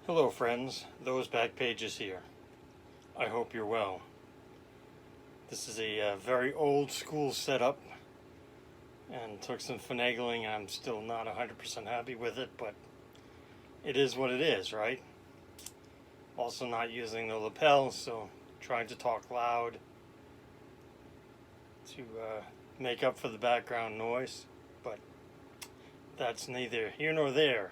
Hello friends, Those Back Pages here. I hope you're well. This is a very old school setup and took some finagling. I'm still not 100% happy with it, but it is what it is, right? Also not using the lapel, so trying to talk loud to make up for the background noise, but that's neither here nor there.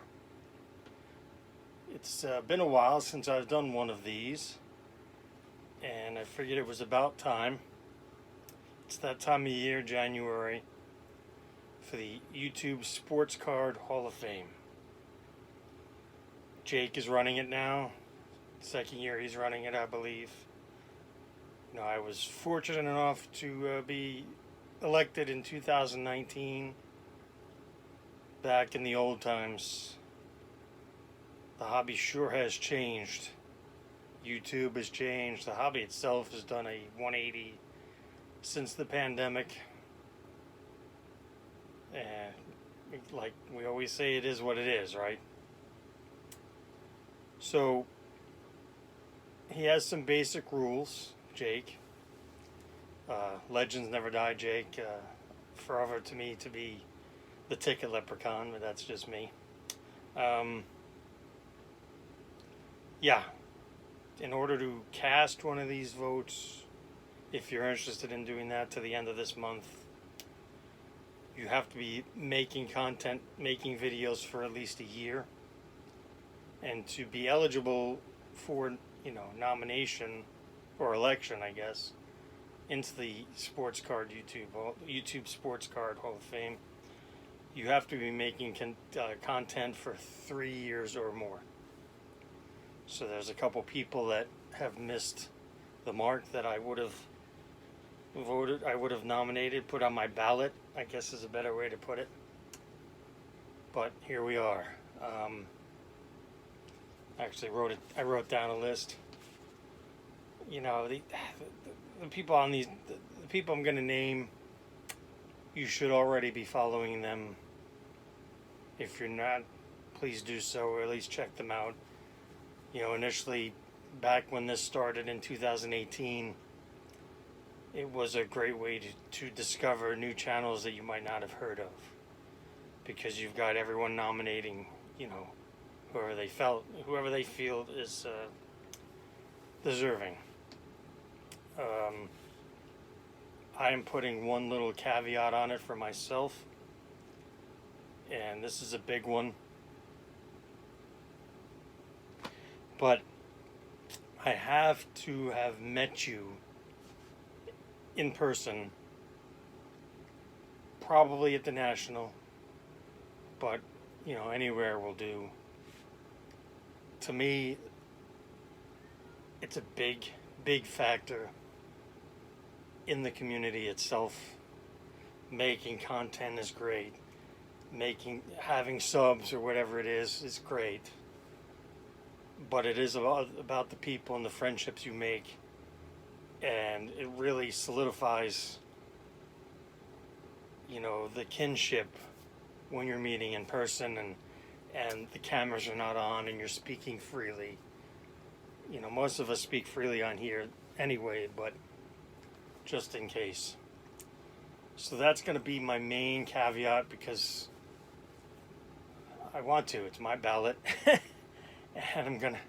It's been a while since I've done one of these, and I figured it was about time. It's that time of year, January, for the YouTube Sports Card Hall of Fame. Jake is running it now. Second year he's running it, I believe. You know, I was fortunate enough to be elected in 2019. Back in the old times, the hobby sure has changed. YouTube has changed. The hobby itself has done a 180 since the pandemic. And like we always say, it is what it is, right? So he has some basic rules, Jake. Legends never die, Jake. Forever to me to be the ticket leprechaun, but that's just me. Yeah, in order to cast one of these votes, if you're interested in doing that to the end of this month, you have to be making content, making videos for at least a year. And to be eligible for, nomination or election, I guess, into the Sports Card YouTube Sports Card Hall of Fame, you have to be making content for 3 years or more. So there's a couple people that have missed the mark that I would have voted, I would have nominated, put on my ballot, I guess is a better way to put it. But here we are. Actually I wrote down a list. You know, the people on these, the people I'm going to name, you should already be following them. If you're not, please do so, or at least check them out. You know, initially, back when this started in 2018, it was a great way to discover new channels that you might not have heard of. Because you've got everyone nominating, whoever they feel is deserving. I am putting one little caveat on it for myself, and this is a big one. But I have to have met you in person, probably at the National, but, anywhere will do. To me, it's a big, big factor in the community itself. Making content is great. Having subs or whatever it is great. But it is about the people and the friendships you make, and it really solidifies, the kinship when you're meeting in person and the cameras are not on and you're speaking freely. Most of us speak freely on here anyway, but just in case. So that's going to be my main caveat, because I want to. It's my ballot. And I'm gonna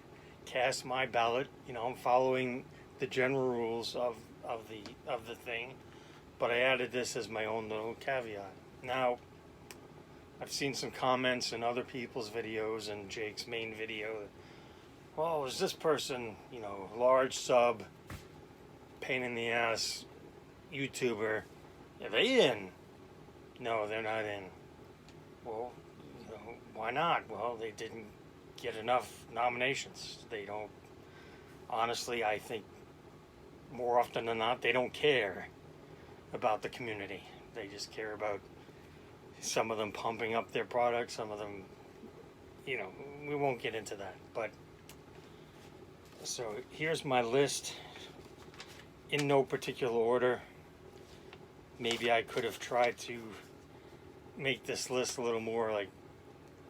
cast my ballot. I'm following the general rules of the thing, but I added this as my own little caveat. Now, I've seen some comments in other people's videos and Jake's main video. Well, is this person, large sub, pain in the ass YouTuber? Are they in? No, they're not in. Well, why not? Well, they didn't get enough nominations. They don't, honestly, I think more often than not, they don't care about the community. They just care about some of them pumping up their products, some of them, we won't get into that. But, so here's my list in no particular order. Maybe I could have tried to make this list a little more like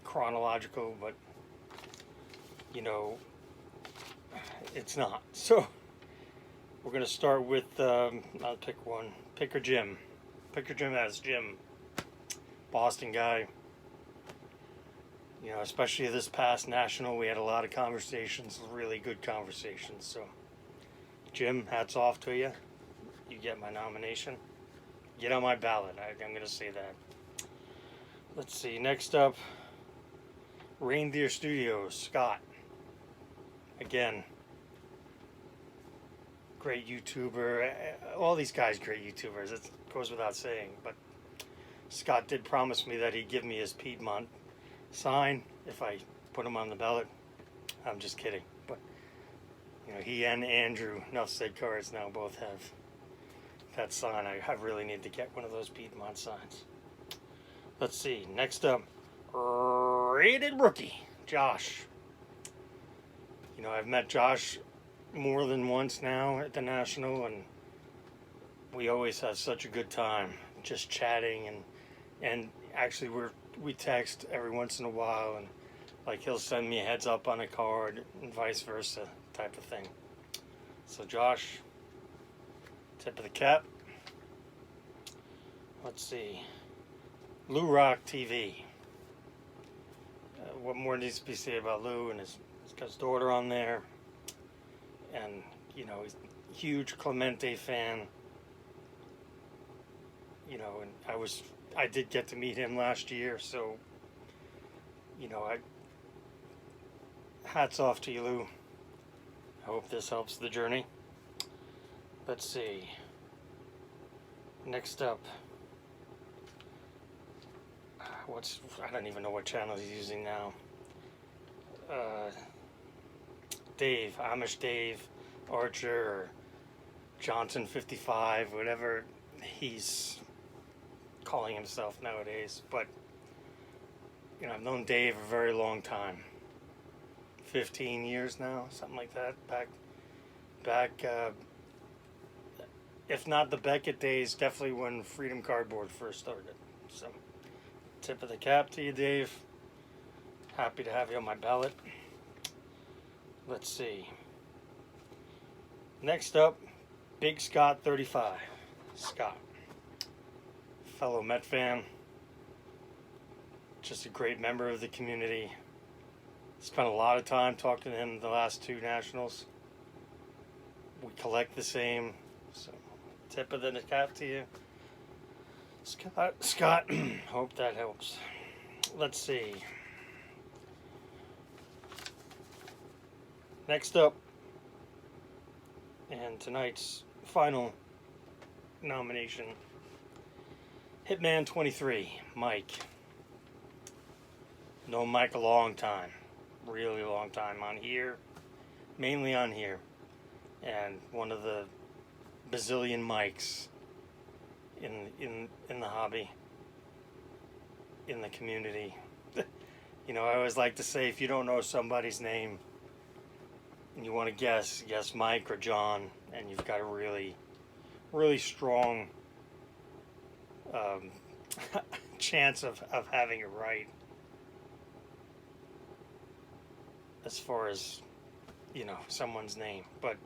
chronological, but you know, it's not. So we're going to start with, I'll pick one. Picker Jim. Picker Jim as Jim. Boston guy. You know, especially this past national, we had a lot of conversations, really good conversations. So, Jim, hats off to you. You get my nomination. Get on my ballot. I'm going to say that. Let's see. Next up, Reindeer Studios, Scott. Again, great YouTuber. All these guys, great YouTubers. It goes without saying. But Scott did promise me that he'd give me his Piedmont sign if I put him on the ballot. I'm just kidding. But, you know, he and Andrew, Nuff Said Cards, now both have that sign. I really need to get one of those Piedmont signs. Let's see. Next up, Rated Rookie, Josh. You know, I've met Josh more than once now at the National, and we always have such a good time just chatting, and actually we text every once in a while, and like he'll send me a heads up on a card and vice versa type of thing. So Josh, tip of the cap. Let's see. Lou Rock TV. What more needs to be said about Lou? And he's got his daughter on there. And, you know, he's a huge Clemente fan. You know, and I did get to meet him last year, so, you know, hats off to you, Lou. I hope this helps the journey. Let's see. Next up. I don't even know what channel he's using now. Dave, Amish Dave Archer, or Johnson 55, whatever he's calling himself nowadays. But, you know, I've known Dave a very long time. 15 years now, something like that. Back, if not the Beckett days, definitely when Freedom Cardboard first started. So, tip of the cap to you, Dave. Happy to have you on my ballot. Let's see. Next up, Big Scott 35. Scott. Fellow Met fan. Just a great member of the community. Spent a lot of time talking to him the last two nationals. We collect the same. So, tip of the cap to you. Scott, hope that helps. Let's see. Next up, and tonight's final nomination, Hitman 23, Mike. Known Mike a long time, really long time on here, mainly on here, and one of the bazillion Mikes in the hobby, in the community. You know, I always like to say, if you don't know somebody's name and you want to guess Mike or John, and you've got a really, really strong chance of having it right. As far as, you know, someone's name. But,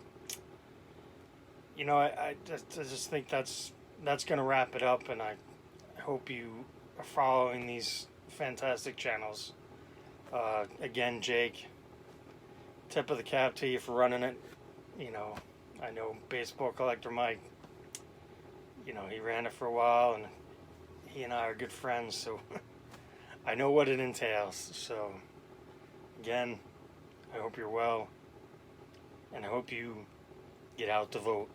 you know, I just think that's going to wrap it up, and I hope you are following these fantastic channels. Again, Jake, tip of the cap to you for running it. You know, I know Baseball Collector Mike, you know, he ran it for a while, and he and I are good friends, so I know what it entails. So, again, I hope you're well, and I hope you get out to vote.